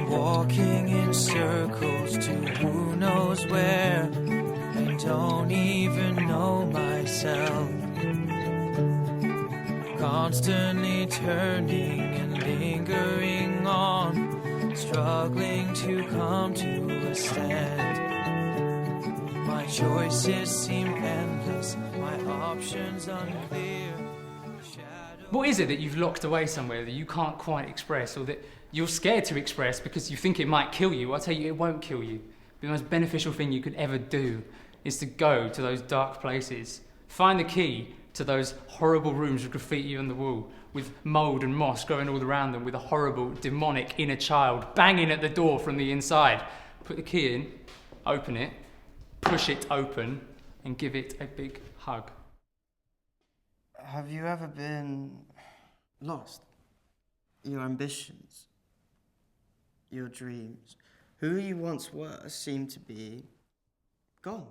Walking in circles to who knows where. I don't even know myself. Constantly turning and lingering on, struggling to come to a stand. My choices seem endless, my options unclear. What is it that you've locked away somewhere that you can't quite express, or that you're scared to express because you think it might kill you? I'll tell you, it won't kill you. The most beneficial thing you could ever do is to go to those dark places. Find the key to those horrible rooms with graffiti on the wall, with mould and moss growing all around them, with a horrible, demonic inner child banging at the door from the inside. Put the key in, open it, push it open, and give it a big hug. Have you ever been lost? Your ambitions, your dreams, who you once were seem to be gone.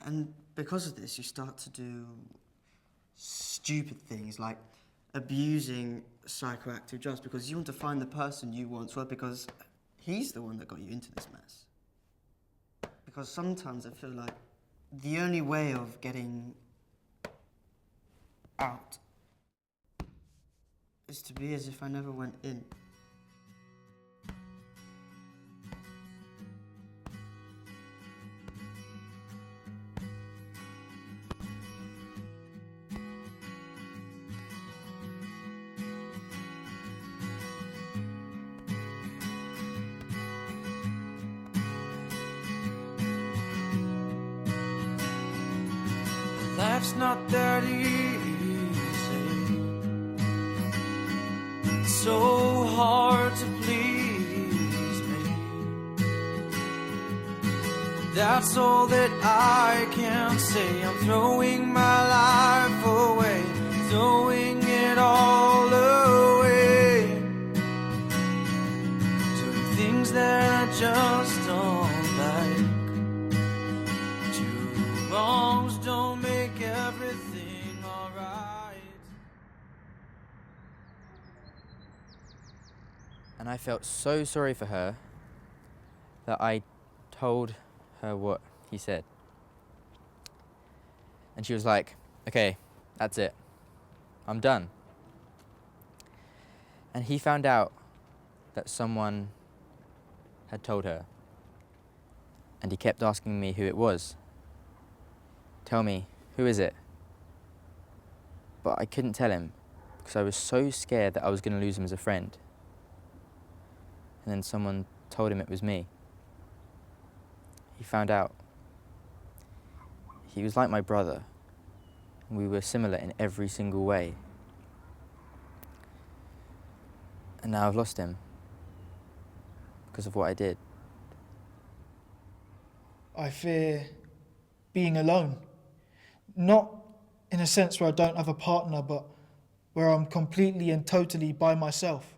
And because of this, you start to do stupid things like abusing psychoactive drugs because you want to find the person you once were, because he's the one that got you into this mess. Because sometimes I feel like the only way of getting out is to be as if I never went in. Life's not that easy. It's so hard to please me. That's all that I can say. I'm throwing my life away, throwing it all away, doing things that I just don't like. Two wrongs don't make everything alright. And I felt so sorry for her that I told her what he said. And she was like, okay, that's it. I'm done. And he found out that someone had told her. And he kept asking me who it was. Tell me, who is it? But I couldn't tell him because I was so scared that I was going to lose him as a friend. And then someone told him it was me. He found out. He was like my brother, and we were similar in every single way. And now I've lost him because of what I did. I fear being alone. Not in a sense where I don't have a partner, but where I'm completely and totally by myself.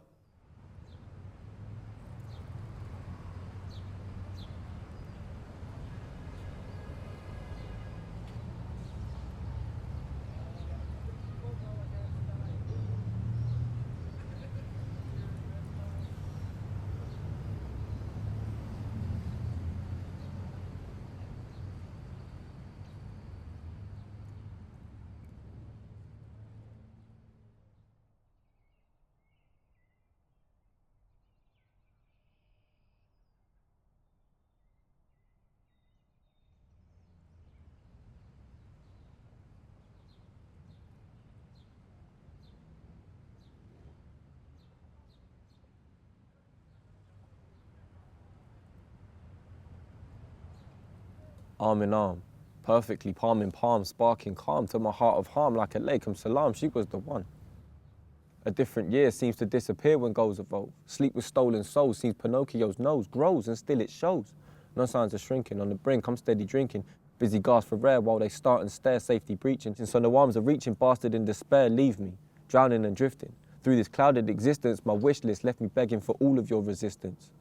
Arm in arm, perfectly palm in palm, sparking calm to my heart of harm like a Alaikum Salam, she was the one. A different year seems to disappear when goals evolve. Sleep with stolen souls seems Pinocchio's nose grows and still it shows. No signs of shrinking, on the brink I'm steady drinking. Busy gasp for air while they start and stare, safety breaching. And so no arms of reaching, bastard in despair, leave me, drowning and drifting. Through this clouded existence, my wish list left me begging for all of your resistance.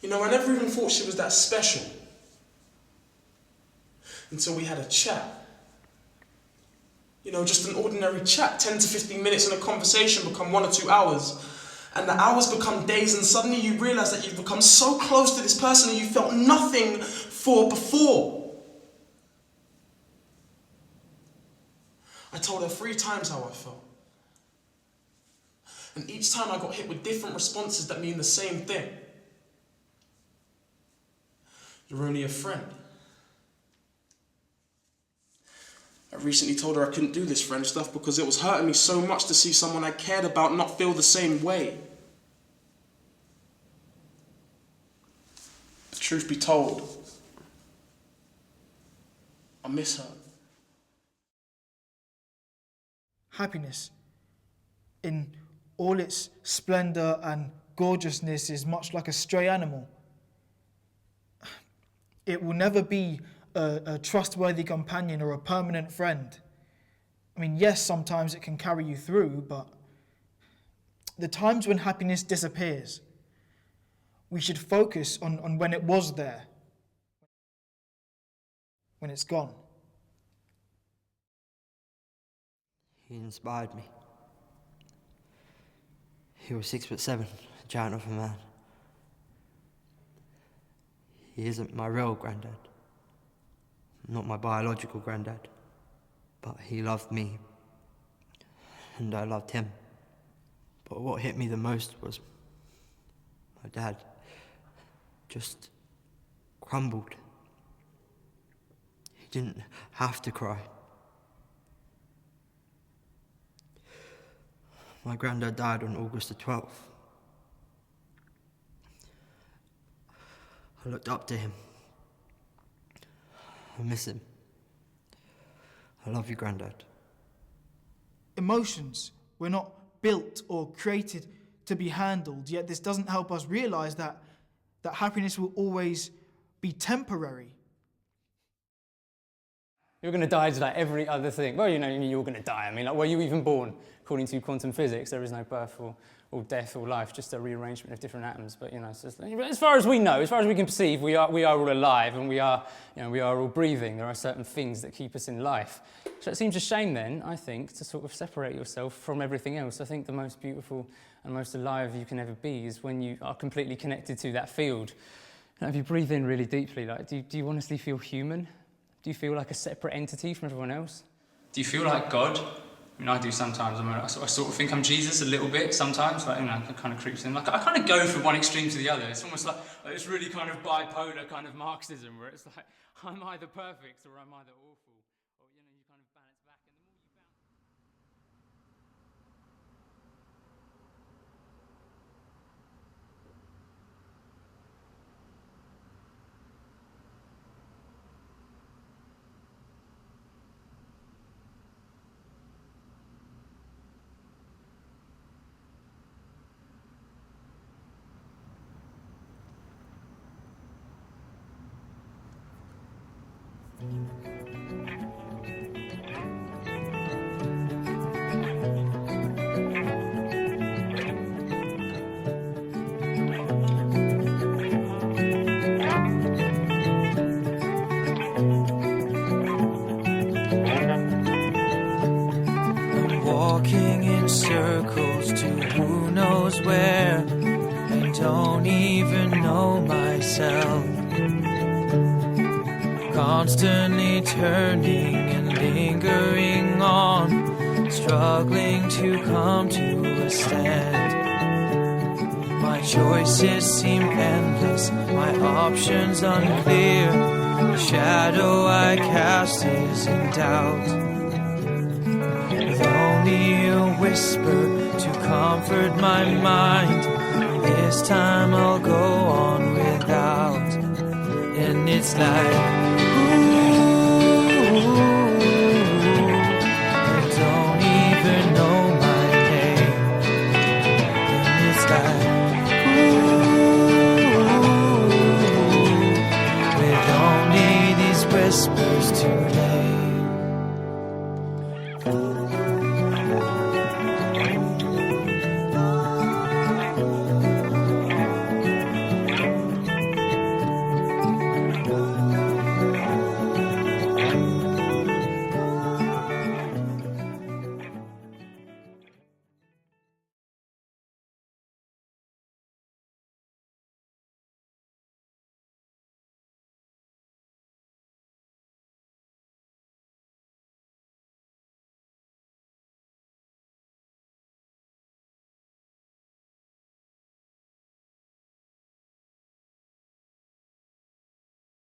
You know, I never even thought she was that special. Until we had a chat. You know, just an ordinary chat, 10 to 15 minutes in a conversation become 1 or 2 hours. And the hours become days, and suddenly you realise that you've become so close to this person who you felt nothing for before. I told her 3 times how I felt. And each time I got hit with different responses that mean the same thing. You're only a friend. I recently told her I couldn't do this friend stuff because it was hurting me so much to see someone I cared about not feel the same way. The truth be told, I miss her. Happiness, in all its splendour and gorgeousness, is much like a stray animal. It will never be a trustworthy companion or a permanent friend. I mean, yes, sometimes it can carry you through, but the times when happiness disappears, we should focus on when it was there, when it's gone. He inspired me. He was 6'7", a giant of a man. He isn't my real granddad, not my biological granddad, but he loved me, and I loved him. But what hit me the most was my dad just crumbled. He didn't have to cry. My granddad died on August the 12th. I looked up to him. I miss him. I love you, Grandad. Emotions were not built or created to be handled, yet this doesn't help us realise that happiness will always be temporary. You're going to die just like every other thing. Well, you know, you're going to die. I mean, like, were you even born? According to quantum physics, there is no birth or death or life, just a rearrangement of different atoms. But, you know, it's just, as far as we know, as far as we can perceive, we are all alive, and we are all breathing. There are certain things that keep us in life. So it seems a shame then, I think, to sort of separate yourself from everything else. I think the most beautiful and most alive you can ever be is when you are completely connected to that field. And if you breathe in really deeply, like, do you honestly feel human? Do you feel like a separate entity from everyone else? Do you feel like God? I mean, I do sometimes. I sort of think I'm Jesus a little bit sometimes. Like, you know, it kind of creeps in. Like, I kind of go from one extreme to the other. It's almost like this really kind of bipolar kind of Marxism, where it's like I'm either perfect or I'm either awful. Or, you know, you kind of balance back, and the more you balance. Walking in circles to who knows where, and don't even know myself. Constantly turning and lingering on, struggling to come to a stand. My choices seem endless, my options unclear. The shadow I cast is in doubt. With only a whisper to comfort my mind, this time I'll go on without. And it's like